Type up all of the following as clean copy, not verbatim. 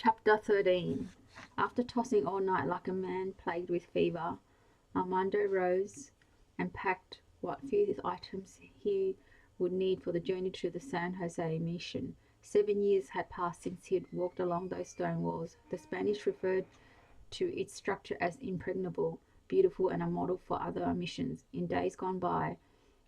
Chapter 13. After tossing all night like a man plagued with fever, Armando rose and packed what few items he would need for the journey to the San Jose mission. 7 years had passed since he had walked along those stone walls. The Spanish referred to its structure as impregnable, beautiful, and a model for other missions. In days gone by,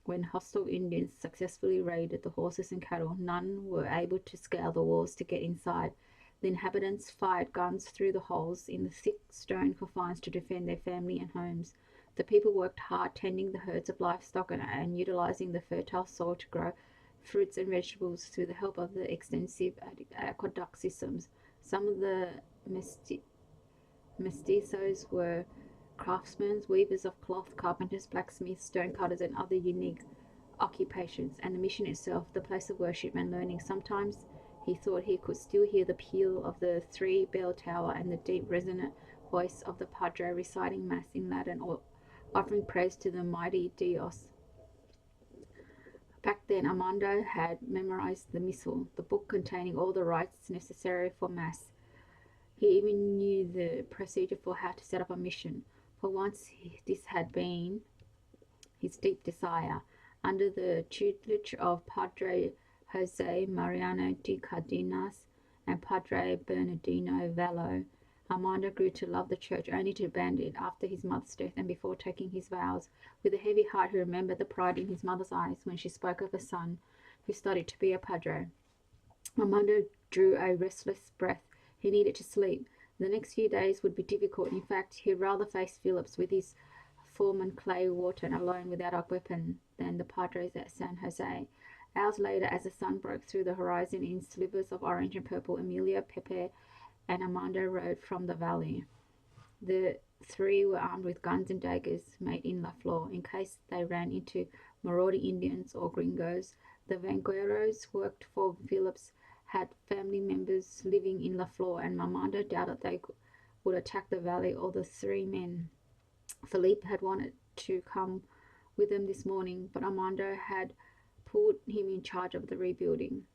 when hostile Indians successfully raided the horses and cattle, none were able to scale the walls to get inside. The inhabitants fired guns through the holes in the thick stone confines to defend their family and homes. The people worked hard tending the herds of livestock and utilizing the fertile soil to grow fruits and vegetables through the help of the extensive aqueduct systems. Some of the mestizos were craftsmen, weavers of cloth, carpenters, blacksmiths, stonecutters, and other unique occupations, and the mission itself, the place of worship and learning. Sometimes he thought he could still hear the peal of the three-bell tower and the deep, resonant voice of the padre reciting Mass in Latin or offering praise to the mighty Dios. Back then, Armando had memorized the Missal, the book containing all the rites necessary for Mass. He even knew the procedure for how to set up a mission. For once, this had been his deep desire. Under the tutelage of Padre Jose Mariano de Cardenas and Padre Bernardino Vallo, Armando grew to love the church, only to abandon it after his mother's death and before taking his vows. With a heavy heart, he remembered the pride in his mother's eyes when she spoke of a son who studied to be a padre. Armando drew a restless breath. He needed to sleep. The next few days would be difficult. In fact, he'd rather face Phillips with his foreman Clay Wharton alone without a weapon than the Padres at San Jose. Hours later, as the sun broke through the horizon in slivers of orange and purple, Amelia, Pepe, and Armando rode from the valley. The three were armed with guns and daggers made in La Flor, in case they ran into marauding Indians or gringos. The Vangueros worked for Phillips had family members living in La Flor, and Armando doubted they would attack the valley or the three men. Philippe had wanted to come with them this morning, but Armando had put him in charge of the rebuilding.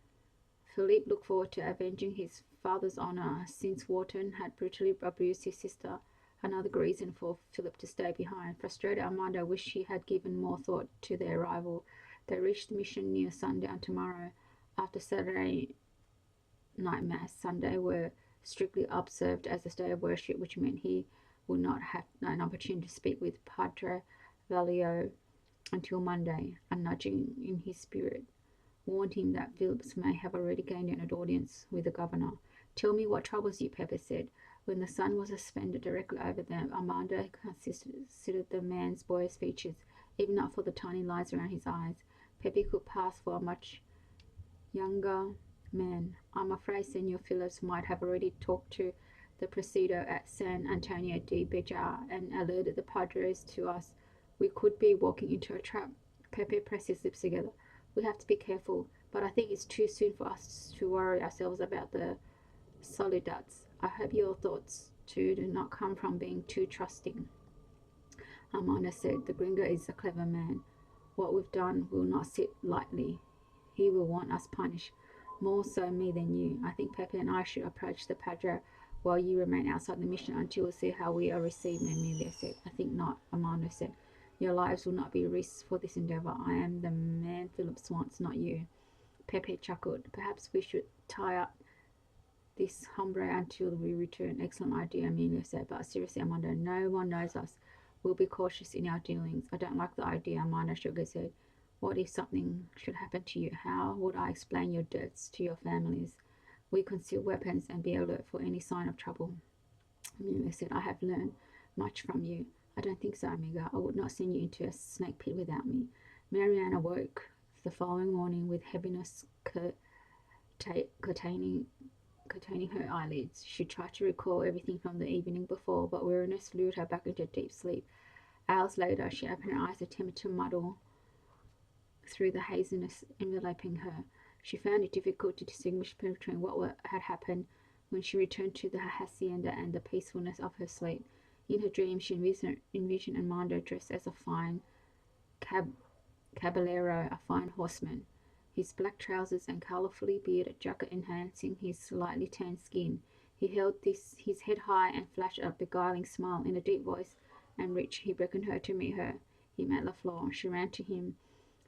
Philippe looked forward to avenging his father's honor, since Wharton had brutally abused his sister, another reason for Philip to stay behind. Frustrated, Armando wished he had given more thought to their arrival. They reached the mission near sundown tomorrow. After Saturday night Mass, Sunday were strictly observed as a day of worship, which meant he would not have an opportunity to speak with Padre Valio until Monday. A nudging in his spirit warned him that Phillips may have already gained an audience with the governor. "Tell me what troubles you," Pepe said. When the sun was suspended directly over them, Armando considered the man's boyish features, even not for the tiny lines around his eyes. Pepe could pass for a much younger man. "I'm afraid Senor Phillips might have already talked to the presidio at San Antonio de Bejar and alerted the padres to us. We could be walking into a trap." Pepe pressed his lips together. "We have to be careful, but I think it's too soon for us to worry ourselves about the Soledades. I hope your thoughts, too, do not come from being too trusting." Armando said, "The gringo is a clever man. What we've done will not sit lightly. He will want us punished. More so me than you. I think Pepe and I should approach the padre while you remain outside the mission until we see how we are received," Amelia said. "I think not," Armando said. "Your lives will not be risked for this endeavor. I am the man Phillips wants, not you." Pepe chuckled. "Perhaps we should tie up this hombre until we return." "Excellent idea," Amelia said. "But seriously, Armando, no one knows us. We'll be cautious in our dealings." "I don't like the idea," Armando shook his head. "What if something should happen to you? How would I explain your deaths to your families? We conceal weapons and be alert for any sign of trouble." Amelia said, "I have learned much from you." "I don't think so, amiga. I would not send you into a snake pit without me." Marianne awoke the following morning with heaviness containing her eyelids. She tried to recall everything from the evening before, but weariness lured her back into deep sleep. Hours later, she opened her eyes, attempted to muddle through the haziness enveloping her. She found it difficult to distinguish between what had happened when she returned to the hacienda and the peacefulness of her sleep. In her dream, she envisioned Armando dressed as a fine caballero, a fine horseman, his black trousers and colourfully bearded jacket enhancing his slightly tanned skin. He held his head high and flashed a beguiling smile in a deep voice and rich. He beckoned her to meet her. He met the floor. She ran to him,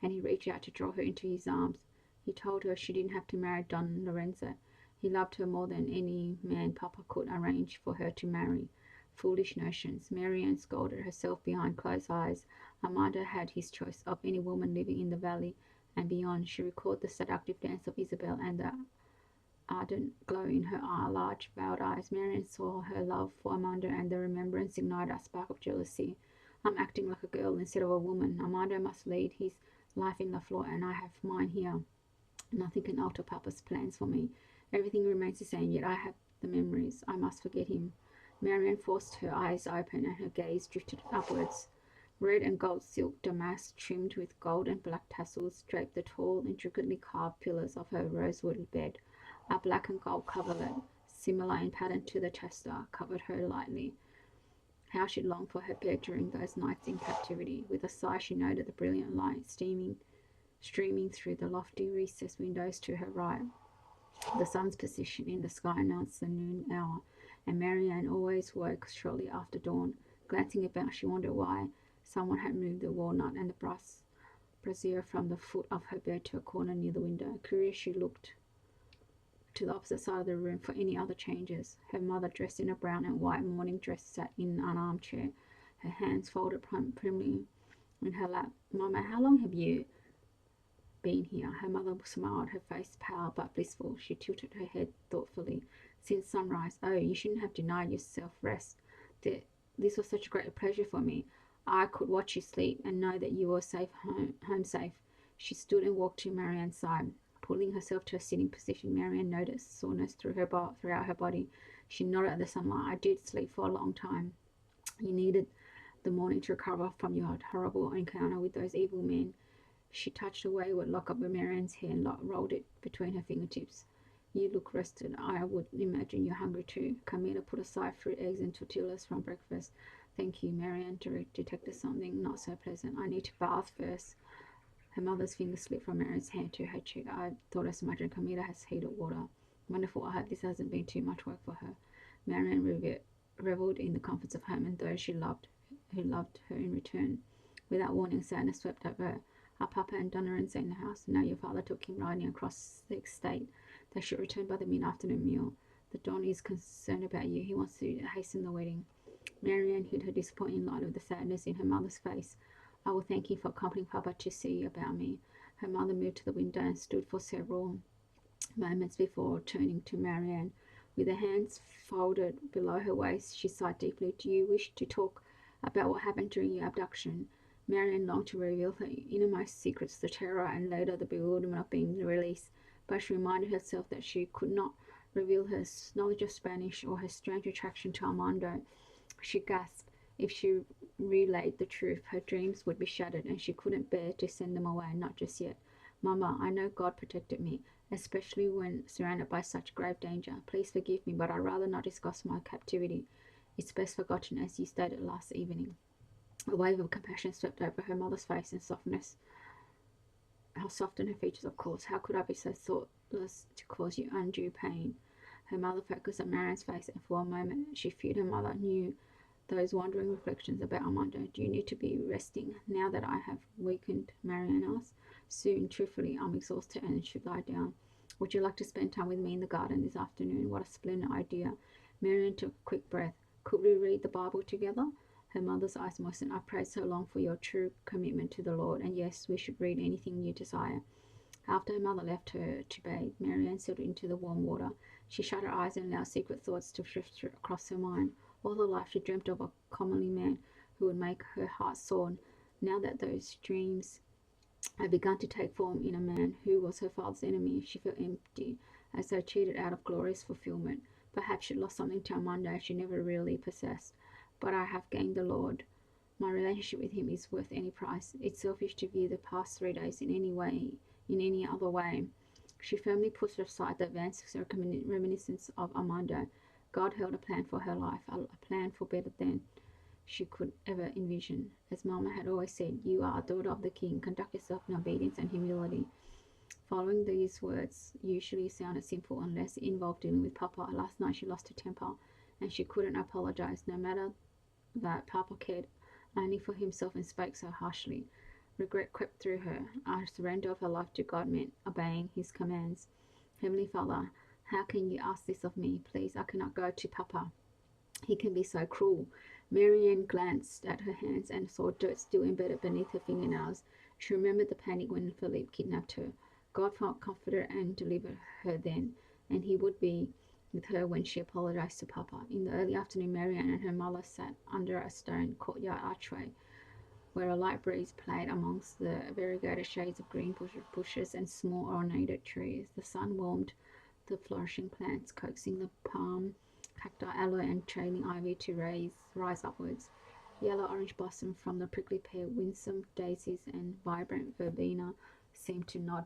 and he reached out to draw her into his arms. He told her she didn't have to marry Don Lorenzo. He loved her more than any man Papa could arrange for her to marry. Foolish notions. Marianne scolded herself behind closed eyes. Armando had his choice of any woman living in the valley and beyond. She recalled the seductive dance of Isabel and the ardent glow in her large veiled eyes. Marianne saw her love for Armando, and the remembrance ignited a spark of jealousy. I'm acting like a girl instead of a woman. Armando must lead his life in the floor, and I have mine here. Nothing can alter Papa's plans for me. Everything remains the same, yet I have the memories. I must forget him. Marianne forced her eyes open, and her gaze drifted upwards. Red and gold silk damask trimmed with gold and black tassels draped the tall, intricately carved pillars of her rosewood bed. A black and gold coverlet, similar in pattern to the Chester, covered her lightly. How she longed for her bed during those nights in captivity. With a sigh she noted the brilliant light streaming through the lofty recessed windows to her right. The sun's position in the sky announced the noon hour, and Marianne always woke shortly after dawn. Glancing about, she wondered why someone had moved the walnut and the brazier from the foot of her bed to a corner near the window. Curious, she looked to the opposite side of the room for any other changes. Her mother, dressed in a brown and white morning dress, sat in an armchair, her hands folded primly in her lap. "Mama, how long have you been here?" Her mother smiled, her face pale but blissful. She tilted her head thoughtfully. "Since sunrise." "Oh, you shouldn't have denied yourself rest. This was such a great pleasure for me. I could watch you sleep and know that you were home safe." She stood and walked to Marianne's side. Pulling herself to a sitting position, Marianne noticed soreness throughout her body. She nodded at the sunlight. "I did sleep for a long time. You needed the morning to recover from your horrible encounter with those evil men." She touched a wayward lock of Marianne's hair and rolled it between her fingertips. "You look rested. I would imagine you're hungry too." Carmela put aside fruit, eggs, and tortillas from breakfast. "Thank you." Marianne detected something not so pleasant. "I need to bath first." Her mother's finger slipped from Marianne's hand to her cheek. "I thought as much, and Carmela has heated water." "Wonderful. I hope this hasn't been too much work for her." Marianne revelled in the comforts of home and those who loved her in return. Without warning, sadness swept over her. "Are Papa and Donna Lorenzo in the house?" "No, your father took him riding across the estate. They should return by the mid-afternoon meal. The Don is concerned about you. He wants to hasten the wedding." Marianne hid her disappointing light of the sadness in her mother's face. "I will thank you for accompanying Papa to see about me." Her mother moved to the window and stood for several moments before turning to Marianne. With her hands folded below her waist, she sighed deeply. "Do you wish to talk about what happened during your abduction?" Marianne longed to reveal her innermost secrets, the terror and later the bewilderment of being released, but she reminded herself that she could not reveal her knowledge of Spanish or her strange attraction to Armando. She gasped. If she relayed the truth, her dreams would be shattered, and she couldn't bear to send them away, not just yet. "Mama, I know God protected me, especially when surrounded by such grave danger. Please forgive me, but I'd rather not discuss my captivity. It's best forgotten, as you stated last evening." A wave of compassion swept over her mother's face and softened her features. "Of course, how could I be so thoughtless to cause you undue pain?" Her mother focused on Marianne's face, and for a moment she feared her mother knew those wandering reflections about Armando. "Do you need to be resting now that I have weakened?" Marianne asked. "Soon. Truthfully, I'm exhausted and should lie down." "Would you like to spend time with me in the garden this afternoon?" "What a splendid idea." Marianne took a quick breath. "Could we read the Bible together?" Her mother's eyes moistened. "I've prayed so long for your true commitment to the Lord, and yes, we should read anything you desire." After her mother left her to bathe, Marianne settled into the warm water. She shut her eyes and allowed secret thoughts to drift across her mind. All her life she dreamt of a comely man who would make her heart soar. Now that those dreams had begun to take form in a man who was her father's enemy, she felt empty, as though cheated out of glorious fulfillment. Perhaps she lost something to Armando she never really possessed. "But I have gained the Lord. My relationship with him is worth any price. It's selfish to view the past 3 days in any other way." She firmly pushed aside the advanced reminiscence of Armando. God held a plan for her life, a plan for better than she could ever envision. As Mama had always said, "You are a daughter of the King. Conduct yourself in obedience and humility." Following these words usually sounded simple unless it involved dealing with Papa. Last night she lost her temper and she couldn't apologize, no matter that Papa cared only for himself and spoke so harshly. Regret crept through her. A surrender of her life to God meant obeying his commands. Heavenly Father, how can you ask this of me? Please, I cannot go to Papa. He can be so cruel. Marianne glanced at her hands and saw dirt still embedded beneath her fingernails. She remembered the panic when Philippe kidnapped her. God felt comforted and delivered her then, and he would be with her when she apologized to Papa. In the early afternoon, Marianne and her mother sat under a stone courtyard archway, where a light breeze played amongst the variegated shades of green bushes and small ornated trees. The sun warmed the flourishing plants, coaxing the palm, cacti, aloe, and trailing ivy to rise upwards. Yellow-orange blossom from the prickly pear, winsome daisies, and vibrant verbena seemed to nod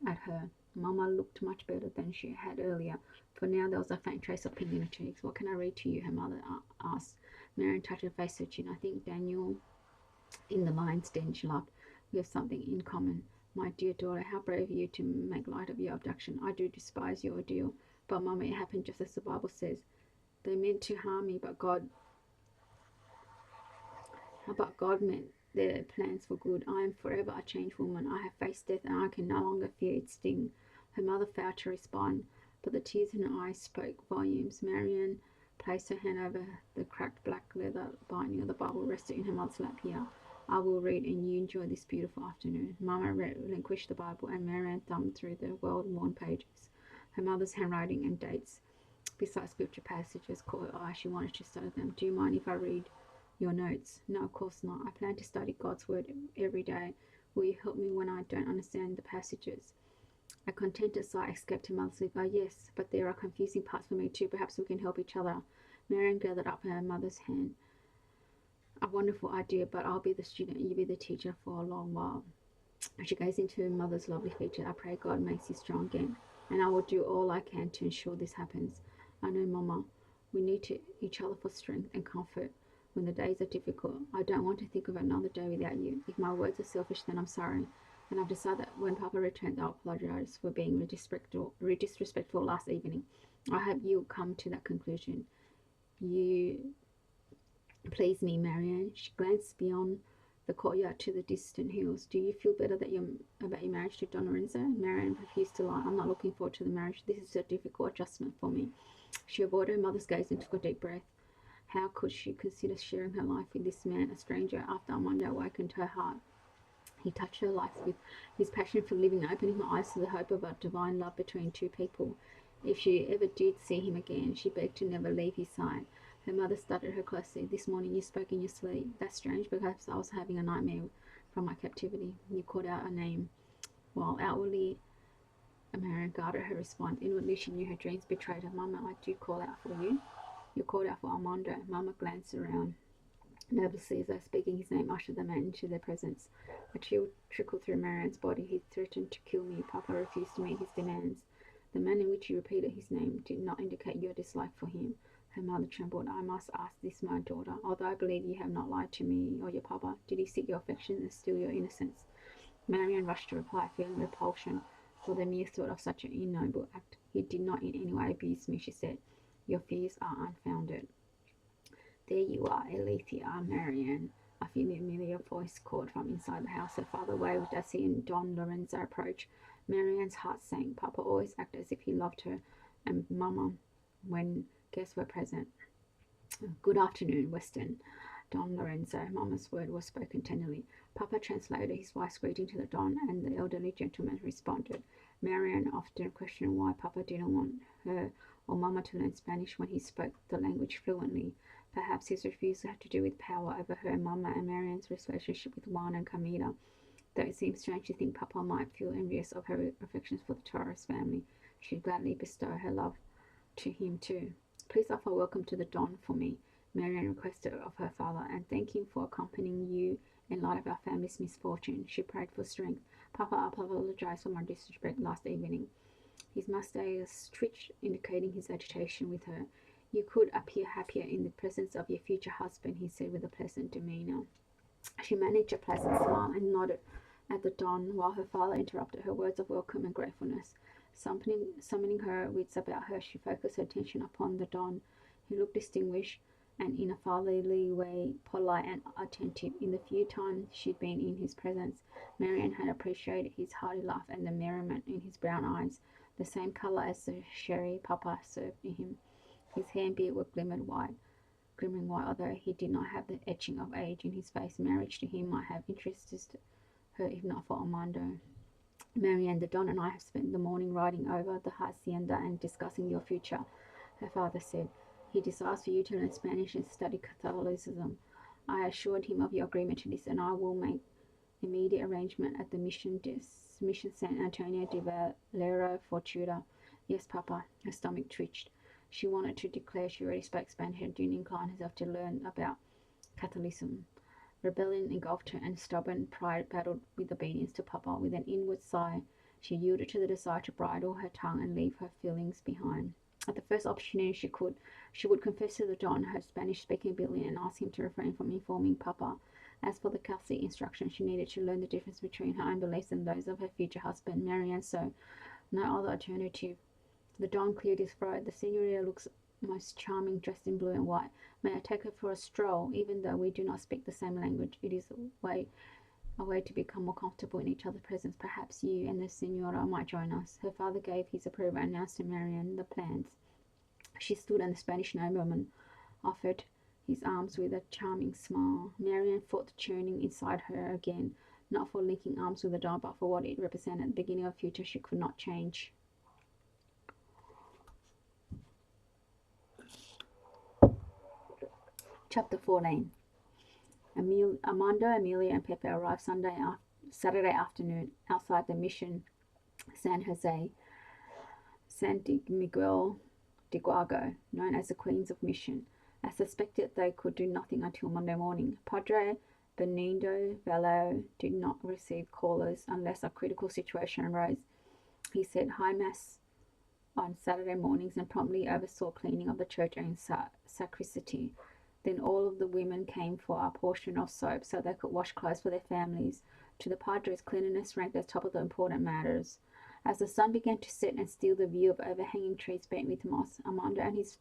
at her. Mama looked much better than she had earlier, for now there was a faint trace of pink in her cheeks. "What can I read to you?" her mother asked. Marian touched her face, searching. "I think Daniel in the lion's den," she laughed. "We have something in common. My dear daughter, how brave of you to make light of your abduction. I do despise your ordeal. But, Mama, it happened just as the Bible says. They meant to harm me, but God meant their plans for good. I am forever a changed woman. I have faced death, and I can no longer fear its sting." Her mother failed to respond, but the tears in her eyes spoke volumes. Marianne placed her hand over the cracked black leather binding of the Bible, rested in her mother's lap. "Here, I will read, and you enjoy this beautiful afternoon." Mama relinquished the Bible, and Marianne thumbed through the well-worn pages. Her mother's handwriting and dates, besides scripture passages, caught her eye. She wanted to study them. "Do you mind if I read your notes?" "No, of course not. I plan to study God's word every day. Will you help me when I don't understand the passages?" A contented sigh escaped her mother's lips. "Oh, yes, but there are confusing parts for me too. Perhaps we can help each other." Marianne gathered up her mother's hand. "A wonderful idea, but I'll be the student and you be the teacher for a long while." She gazed into her mother's lovely features. "I pray God makes you strong again, and I will do all I can to ensure this happens." "I know, Mama. We need each other for strength and comfort when the days are difficult. I don't want to think of another day without you. If my words are selfish, then I'm sorry. And I've decided that when Papa returns, I'll apologize for being disrespectful last evening. I hope you'll come to that conclusion. You please me, Marianne." She glanced beyond the courtyard to the distant hills. "Do you feel better about your marriage to Don Lorenzo?" Marianne refused to lie. "I'm not looking forward to the marriage. This is a difficult adjustment for me." She avoided her mother's gaze and took a deep breath. How could she consider sharing her life with this man, a stranger, after a Monday awakened her heart? He touched her life with his passion for living, opening her eyes to the hope of a divine love between two people. If she ever did see him again, she begged to never leave his side. Her mother studied her closely. "This morning you spoke in your sleep." "That's strange, because I was having a nightmare from my captivity." "You called out a name." While outwardly Marianne guarded her response, inwardly she knew her dreams betrayed her. "Mama, I do call out for you." "You called out for Armando." Mama glanced around nervously, as though speaking his name ushered the man into their presence. A chill trickled through Marianne's body. "He threatened to kill me. Papa refused to meet his demands." The manner in which you repeated his name did not indicate your dislike for him. Her mother trembled. "I must ask this, my daughter. Although I believe you have not lied to me or your papa, did he seek your affection and steal your innocence?" Marianne rushed to reply, feeling repulsion for the mere thought of such an ignoble act. "He did not in any way abuse me," she said. "Your fears are unfounded." "There you are, Alethea." Marianne, a familiar voice called from inside the house. Her father waved as he and Don Lorenzo approached. Marianne's heart sank. Papa always acted as if he loved her and Mama when guests were present. "Good afternoon, Weston." Don Lorenzo. Mama's word was spoken tenderly. Papa translated his wife's greeting to the Don, and the elderly gentleman responded. Marianne often questioned why Papa didn't want her or Mama to learn Spanish when he spoke the language fluently. Perhaps his refusal had to do with power over her, Mama, and Marianne's relationship with Juan and Camila, though it seemed strange to think Papa might feel envious of her affections for the Torres family. She'd gladly bestow her love to him too. "Please offer welcome to the Don for me," Marianne requested of her father, "and thank him for accompanying you in light of our family's misfortune." She prayed for strength. "Papa apologized for my disrespect last evening." His moustache twitched, indicating his agitation with her. "You could appear happier in the presence of your future husband," he said with a pleasant demeanour. She managed a pleasant smile and nodded at the dawn, while her father interrupted her words of welcome and gratefulness. Summoning her wits about her, she focused her attention upon the Don. He looked distinguished and, in a fatherly way, polite and attentive. In the few times she'd been in his presence, Marianne had appreciated his hearty laugh and the merriment in his brown eyes, the same colour as the sherry Papa served him. His hair and beard were glimmering white, although he did not have the etching of age in his face. Marriage to him might have interested her if not for Armando. Marianne, the Don and I have spent the morning riding over the hacienda and discussing your future, her father said. He desires for you to learn Spanish and study Catholicism. I assured him of your agreement to this, and I will make immediate arrangement at the Mission San Antonio de Valero for tutor. Yes, Papa. Her stomach twitched. She wanted to declare she already spoke Spanish and didn't incline herself to learn about Catholicism. Rebellion engulfed her, and stubborn pride battled with obedience to Papa. With an inward sigh, she yielded to the desire to bridle her tongue and leave her feelings behind. At the first opportunity she would confess to the Don her Spanish-speaking ability and ask him to refrain from informing Papa. As for the Catholic instruction, she needed to learn the difference between her own beliefs and those of her future husband, Marianne, so no other alternative. The Don cleared his throat. The Senorita looks most charming, dressed in blue and white. May I take her for a stroll? Even though we do not speak the same language, it is a way to become more comfortable in each other's presence. Perhaps you and the Senora might join us. Her father gave his approval and announced to Marianne the plans. She stood, and the Spanish nobleman offered his arms with a charming smile. Marianne felt the churning inside her again, not for linking arms with the Don, but for what it represented, the beginning of a future she could not change. Chapter 14. Armando, Amelia, and Pepe arrived Saturday afternoon outside the Mission San Miguel de Guago, known as the Queens of Mission. As suspected, they could do nothing until Monday morning. Padre Benito Velo did not receive callers unless a critical situation arose. He said high mass on Saturday mornings and promptly oversaw cleaning of the church and sacristy. Then all of the women came for a portion of soap so they could wash clothes for their families. To the Padres, cleanliness ranked at the top of the important matters. As the sun began to set and steal the view of overhanging trees bent with moss, Armando and his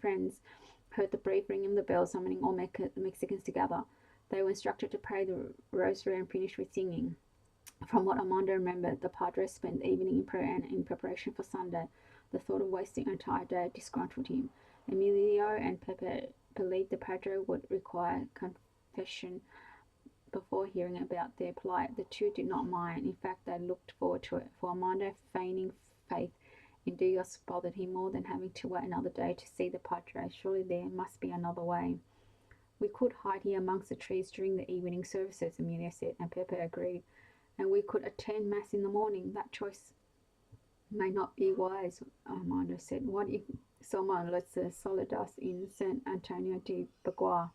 friends heard the brief ringing of the bell summoning all Mexicans together. They were instructed to pray the rosary and finish with singing. From what Armando remembered, the Padres spent the evening in prayer and in preparation for Sunday. The thought of wasting an entire day disgruntled him. Emilio and Pepe believed the Padre would require confession before hearing about their plight. The two did not mind. In fact, they looked forward to it. For Armando, feigning faith in Dios bothered him more than having to wait another day to see the Padre. Surely there must be another way. We could hide here amongst the trees during the evening services, Amelia said, and Pepe agreed. And we could attend Mass in the morning. That choice may not be wise, Armando said. What if someone lets the Soledad in San Antonio de Bagua?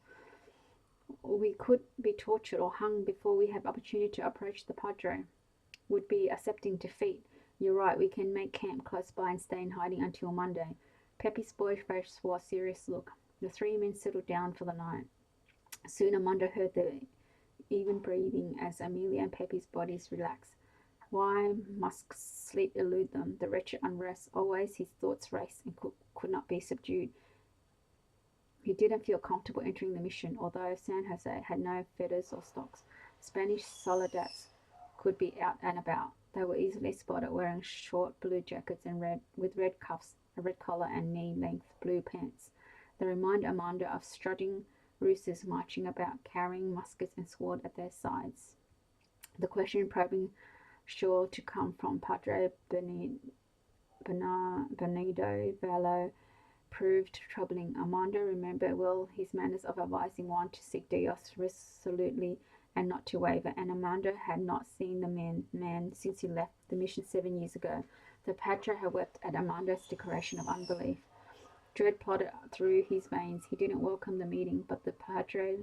We could be tortured or hung before we have opportunity to approach the Padre. Would be accepting defeat. You're right, we can make camp close by and stay in hiding until Monday. Pepe's boyish face wore a serious look. The three men settled down for the night. Soon Armando heard the even breathing as Amelia and Pepe's bodies relaxed. Why must sleep elude them? The wretched unrest. Always his thoughts raced and could not be subdued. He didn't feel comfortable entering the Mission, although San Jose had no feathers or stocks. Spanish soldats could be out and about. They were easily spotted wearing short blue jackets and with red cuffs, a red collar, and knee-length blue pants. They remind Armando of strutting roosters marching about, carrying muskets and sword at their sides. The question probing sure to come from Padre Benito Velo proved troubling. Armando remembered well his manners of advising one to seek Dios resolutely and not to waver, and Armando had not seen the man since he left the Mission 7 years ago. The Padre had wept at Armando's declaration of unbelief. Dread plodded through his veins. He didn't welcome the meeting, but the Padre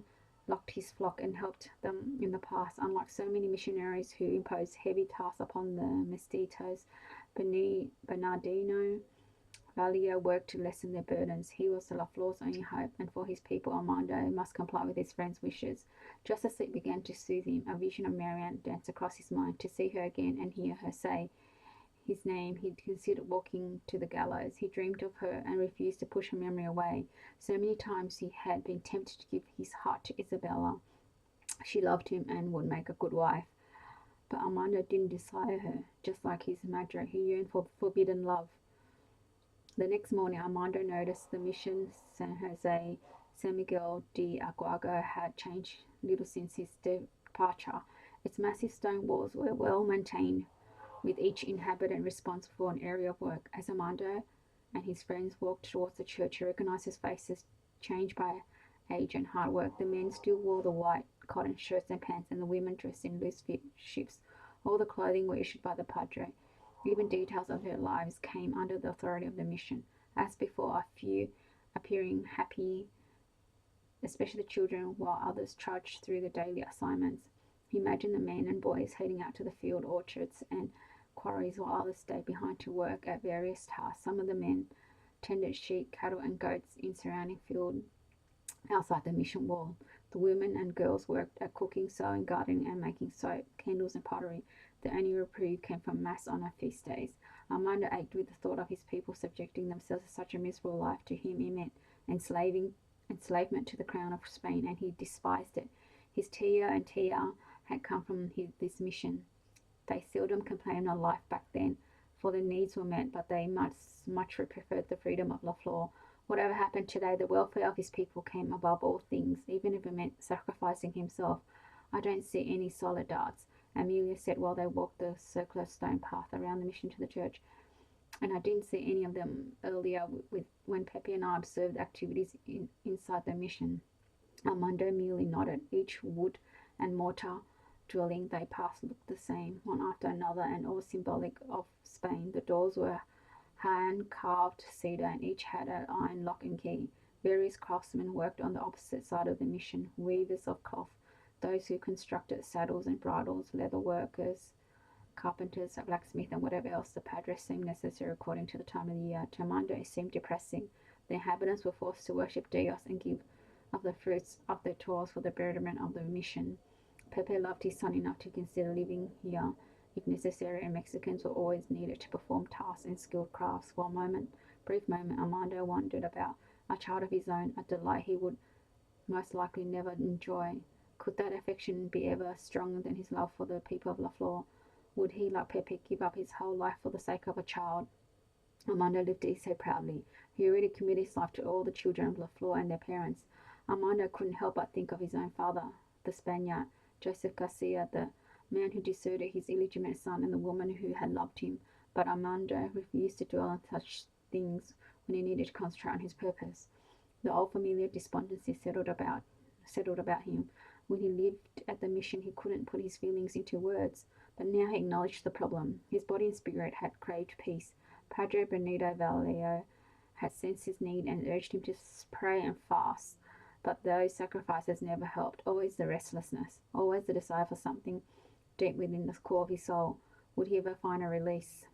locked his flock and helped them in the past. Unlike so many missionaries who imposed heavy tasks upon the mestizos, Bernardino Valio worked to lessen their burdens. He was LaFleur's only hope, and for his people, Armando must comply with his friend's wishes. Just as sleep began to soothe him, a vision of Marianne danced across his mind. To see her again and hear her say his name, he considered walking to the gallows. He dreamed of her and refused to push her memory away. So many times he had been tempted to give his heart to Isabella. She loved him and would make a good wife. But Armando didn't desire her, just like his madre. He yearned for forbidden love. The next morning, Armando noticed the mission San Jose San Miguel de Aguago had changed little since his departure. Its massive stone walls were well maintained, with each inhabitant responsible for an area of work. As Armando and his friends walked towards the church, he recognized his faces changed by age and hard work. The men still wore the white cotton shirts and pants, and the women dressed in loose-fit shifts. All the clothing were issued by the padre. Even details of their lives came under the authority of the mission. As before, a few appearing happy, especially the children, while others trudged through the daily assignments. He imagined the men and boys heading out to the field, orchards, and quarries, while others stayed behind to work at various tasks. Some of the men tended sheep, cattle, and goats in surrounding field outside the mission wall. The women and girls worked at cooking, sewing, gardening, and making soap, candles, and pottery. The only reprieve came from Mass on our feast days. Armando ached with the thought of his people subjecting themselves to such a miserable life. To him it meant enslavement to the crown of Spain, and he despised it. His tia and tia had come from this mission. They seldom complained of life back then, for their needs were met, but they much preferred the freedom of LaFleur. Whatever happened today, the welfare of his people came above all things, even if it meant sacrificing himself. I don't see any soldats, Amelia said while they walked the circular stone path around the mission to the church. And I didn't see any of them earlier when Pepe and I observed activities inside the mission. Armando merely nodded. Each wood and mortar dwelling they passed looked the same, one after another, and all symbolic of Spain. The doors were hand-carved cedar, and each had an iron lock and key. Various craftsmen worked on the opposite side of the mission, weavers of cloth, those who constructed saddles and bridles, leather workers, carpenters, a blacksmith, and whatever else the padre seemed necessary according to the time of the year. To Armando it seemed depressing. The inhabitants were forced to worship Dios and give of the fruits of their toils for the betterment of the mission. Pepe loved his son enough to consider living here if necessary, and Mexicans were always needed to perform tasks and skilled crafts. For a brief moment, Armando wondered about a child of his own, a delight he would most likely never enjoy. Could that affection be ever stronger than his love for the people of LaFleur? Would he, like Pepe, give up his whole life for the sake of a child? Armando lifted his head proudly. He already committed his life to all the children of LaFleur and their parents. Armando couldn't help but think of his own father, the Spaniard, Joseph Garcia, the man who deserted his illegitimate son, and the woman who had loved him. But Armando refused to dwell on such things when he needed to concentrate on his purpose. The old familiar despondency settled about him. When he lived at the mission, he couldn't put his feelings into words, but now he acknowledged the problem. His body and spirit had craved peace. Padre Benito Vallejo had sensed his need and urged him to pray and fast. But those sacrifices never helped. Always the restlessness, always the desire for something deep within the core of his soul. Would he ever find a release?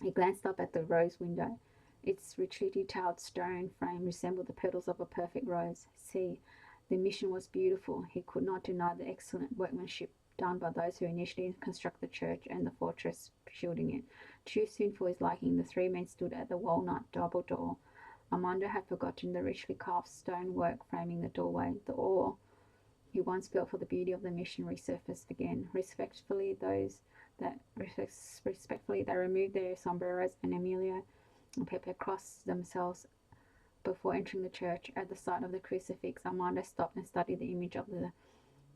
He glanced up at the rose window. Its richly detailed stone frame resembled the petals of a perfect rose. See, the mission was beautiful. He could not deny the excellent workmanship done by those who initially constructed the church and the fortress shielding it. Too soon for his liking, the three men stood at the walnut double door. Armando had forgotten the richly carved stonework framing the doorway. The awe he once felt for the beauty of the mission resurfaced again. Respectfully, they removed their sombreros, and Emilio and Pepe crossed themselves before entering the church. At the sight of the crucifix, Armando stopped and studied the image of the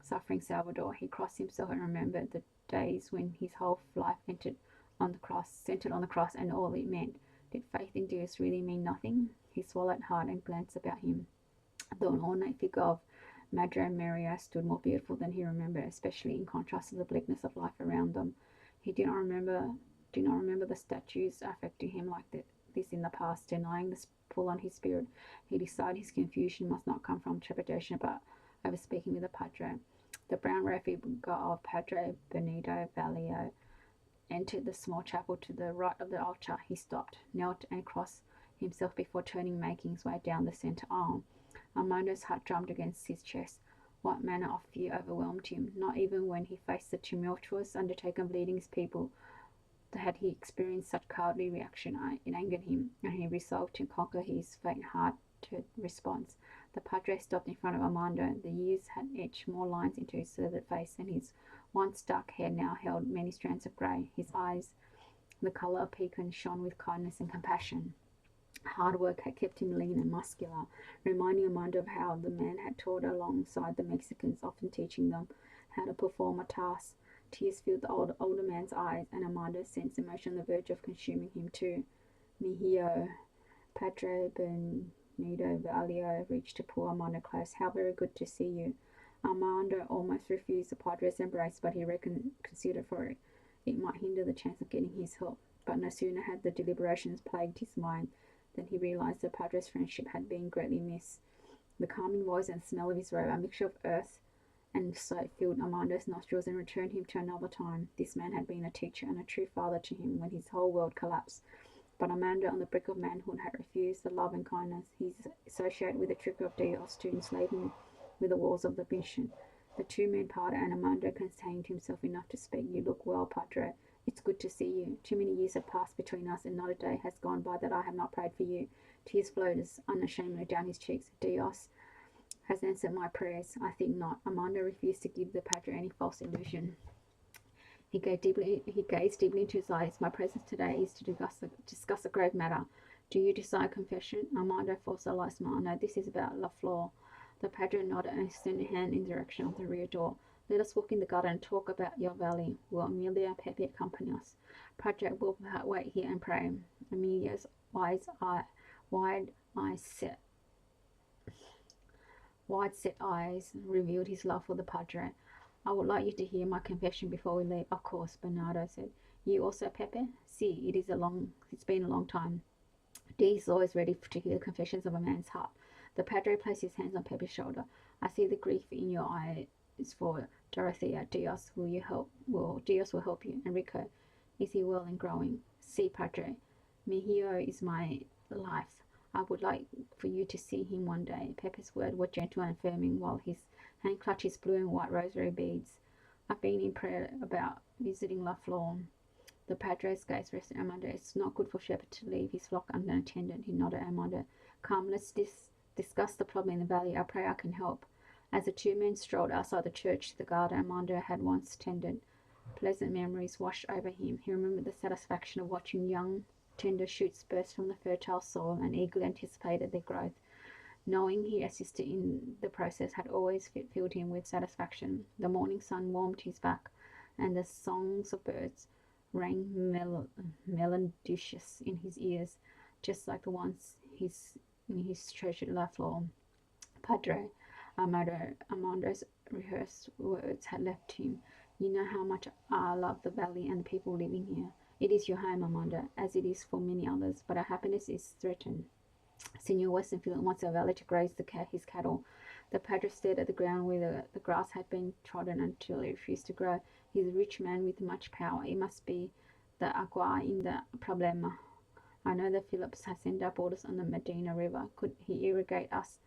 suffering Salvador. He crossed himself and remembered the days when his whole life centered on the cross and all it meant. Did faith in Dios really mean nothing? He swallowed hard and glanced about him. The ornate figure of Madre Maria stood more beautiful than he remembered, especially in contrast to the bleakness of life around them. He did not remember the statues affecting him like this in the past, denying the pull on his spirit. He decided his confusion must not come from trepidation, but over speaking with the padre. The brown robed figure of Padre Benito Vallejo entered the small chapel to the right of the altar. He stopped, knelt, and crossed himself before turning, making his way down the centre aisle. Armando's heart drummed against his chest. What manner of fear overwhelmed him? Not even when he faced the tumultuous undertaker of leading his people had he experienced such cowardly reaction. It angered him, and he resolved to conquer his faint-hearted response. The Padre stopped in front of Armando. The years had etched more lines into his slivered face, and his once dark hair now held many strands of grey. His eyes, the colour of pecan, shone with kindness and compassion. Hard work had kept him lean and muscular, reminding Armando of how the man had toiled alongside the Mexicans, often teaching them how to perform a task. Tears filled the older man's eyes, and Armando sensed emotion on the verge of consuming him too. "Mihio," Padre Benito Valio reached to pull Armando close. "How very good to see you." Armando almost refused the Padre's embrace, but he considered for it. It might hinder the chance of getting his help. But no sooner had the deliberations plagued his mind than he realized the Padre's friendship had been greatly missed. The calming voice and smell of his robe, a mixture of earth and soap, filled Armando's nostrils and returned him to another time. This man had been a teacher and a true father to him when his whole world collapsed. But Armando, on the brink of manhood, had refused the love and kindness he associated with the trick of Dios to enslave him with the walls of the mission. The two men parted, and Armando contained himself enough to speak. "You look well, Padre. It's good to see you. Too many years have passed between us, and not a day has gone by that I have not prayed for you." Tears flowed unashamedly down his cheeks. "Dios has answered my prayers." "I think not." Armando refused to give the Padre any false illusion. He gazed deeply into his eyes. "My presence today is to discuss a grave matter. Do you desire confession?" Armando forced a light smile. "No, this is about La Flor." The Padre nodded and extended a hand in the direction of the rear door. "Let us walk in the garden and talk about your valley. Will Amelia and Pepe accompany us?" "Padre, we'll wait here and pray." Amelia's wide set eyes revealed his love for the Padre. "I would like you to hear my confession before we leave." "Of course," Bernardo said. "You also, Pepe?" "Si, it's been a long time." D is always ready to hear the confessions of a man's heart. The Padre placed his hands on Pepe's shoulder. "I see the grief in your eyes for Dorothea. Dios will help you. Enrico, is he well and growing?" "Si, Padre. Mejio is my life. I would like for you to see him one day." Pepe's words were gentle and affirming, while his hand clutched his blue and white rosary beads. "I've been in prayer about visiting La Flor." The Padre's gaze rested on Armando. "It's not good for a shepherd to leave his flock unattended." He nodded at Armando. "Come, let's discuss the problem in the valley. I pray I can help." As the two men strolled outside the church to the garden Armando had once tended, pleasant memories washed over him. He remembered the satisfaction of watching young, tender shoots burst from the fertile soil and eagerly anticipated their growth. Knowing he assisted in the process had always filled him with satisfaction. The morning sun warmed his back, and the songs of birds rang melodious in his ears, just like the ones in his treasured La Flor. "Padre," Armando's rehearsed words had left him. "You know how much I love the valley and the people living here. It is your home, Armando, as it is for many others, but our happiness is threatened. Senor Westenfield wants our valley to graze his cattle." The Padre stared at the ground where the grass had been trodden until it refused to grow. "He is a rich man with much power. It must be the agua in the problema. I know that Phillips has sent up orders on the Medina River. Could he irrigate us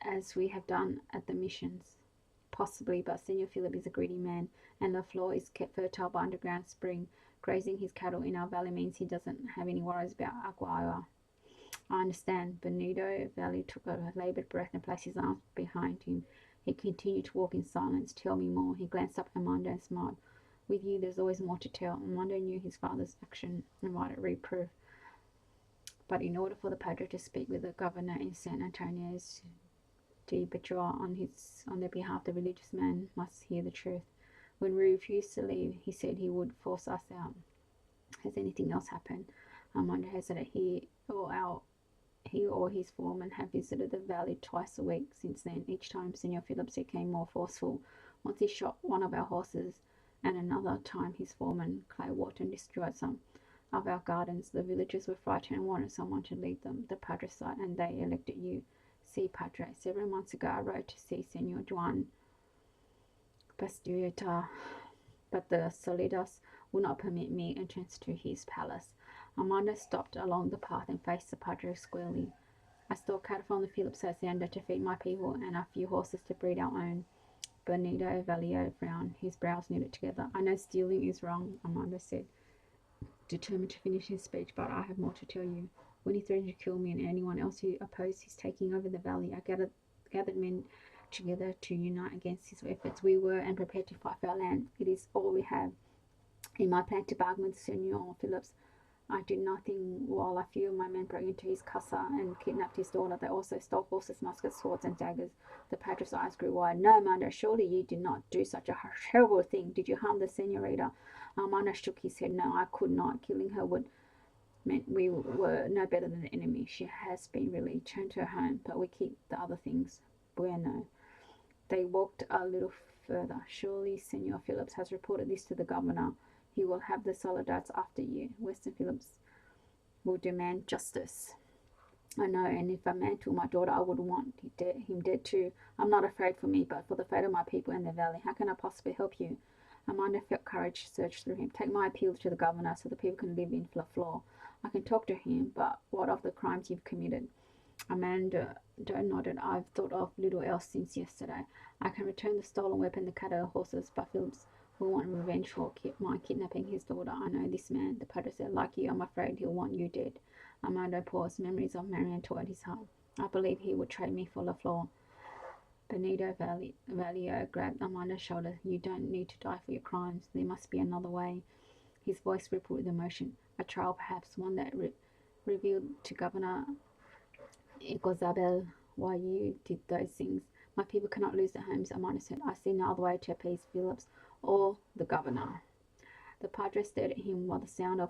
as we have done at the missions?" "Possibly, but Senor Philip is a greedy man, and La Flor is kept fertile by underground spring. Grazing his cattle in our valley means he doesn't have any worries about agua." "I understand." Benito Valley took a laboured breath and placed his arms behind him. He continued to walk in silence. "Tell me more." He glanced up at Armando and smiled. "With you there's always more to tell." Armando knew his father's action invited reproof, but in order for the Padre to speak with the governor in San Antonio's de Bedra on their behalf, the religious man must hear the truth. "When we refused to leave, he said he would force us out." "Has anything else happened?" Armando hesitated. He or his foreman have visited the valley twice a week since then. Each time Senor Phillips became more forceful. Once he shot one of our horses, and another time his foreman, Clay Wharton, destroyed some of our gardens. The villagers were frightened and wanted someone to lead them. The Padre sighed, and they elected you. "See, Padre, several months ago I wrote to see Senor Juan Bastiota, but the Solidas would not permit me entrance to his palace. Armando stopped along the path and faced the Padre squarely. I stole cattle from the Phillips hacienda to feed my people and a few horses to breed our own. Benito Valio frowned, his brows knitted together. I know stealing is wrong, Armando said, determined to finish his speech, but I have more to tell you. When he threatened to kill me and anyone else who opposed his taking over the valley, I gathered men together to unite against his efforts. We were and prepared to fight for our land. It is all we have. In my plan to bargain with Senor Phillips, I did nothing while a few of my men broke into his casa and kidnapped his daughter. They also stole horses, muskets, swords, and daggers. The Padre's eyes grew wide. No, Armando, surely you did not do such a terrible thing. Did you harm the senorita? Armando shook his head. No, I could not. Killing her would meant we were no better than the enemy. She has been released. Turn to her home, but we keep the other things. Bueno. They walked a little further. Surely Senor Phillips has reported this to the governor. He will have the Soledades after you. Weston Phillips will demand justice. I know, and if a man took my daughter, I would want him dead too. I'm not afraid for me, but for the fate of my people in the valley. How can I possibly help you? Armando felt courage surge through him. Take my appeal to the governor so the people can live in the floor. I can talk to him, but what of the crimes you've committed? Armando nodded. I've thought of little else since yesterday. I can return the stolen weapon, the cattle, the horses, but Phillips will want revenge for my kidnapping his daughter. I know this man, the Padre said. Like you, I'm afraid he'll want you dead. Armando paused. Memories of Marian tore at his heart. I believe he would trade me for La Flor. Benito Valio grabbed Armando's shoulder. You don't need to die for your crimes. There must be another way. His voice rippled with emotion. A trial, perhaps, one that revealed to Governor Igozabel why you did those things. My people cannot lose their homes, Armando said. I see no other way to appease Phillips or the governor. The Padre stared at him while the sound of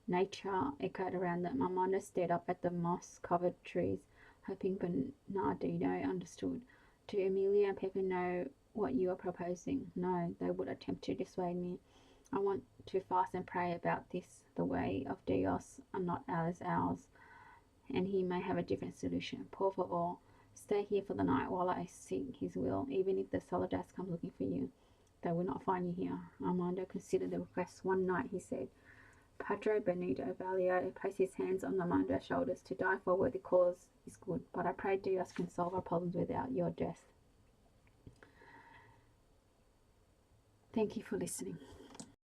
nature echoed around them. Armando stared up at the moss-covered trees, hoping Bernardino understood. Do Emilia and Pepe know what you are proposing? No, they would attempt to dissuade me. I want to fast and pray about this. The way of Dios are not ours, and he may have a different solution. Por favor, stay here for the night while I seek his will. Even if the Soledades come looking for you, they will not find you here. Armando considered the request. One night, he said. Padre Benito Valio placed his hands on Armando's shoulders. To die for a worthy cause is good, but I pray Dios can solve our problems without your death. Thank you for listening.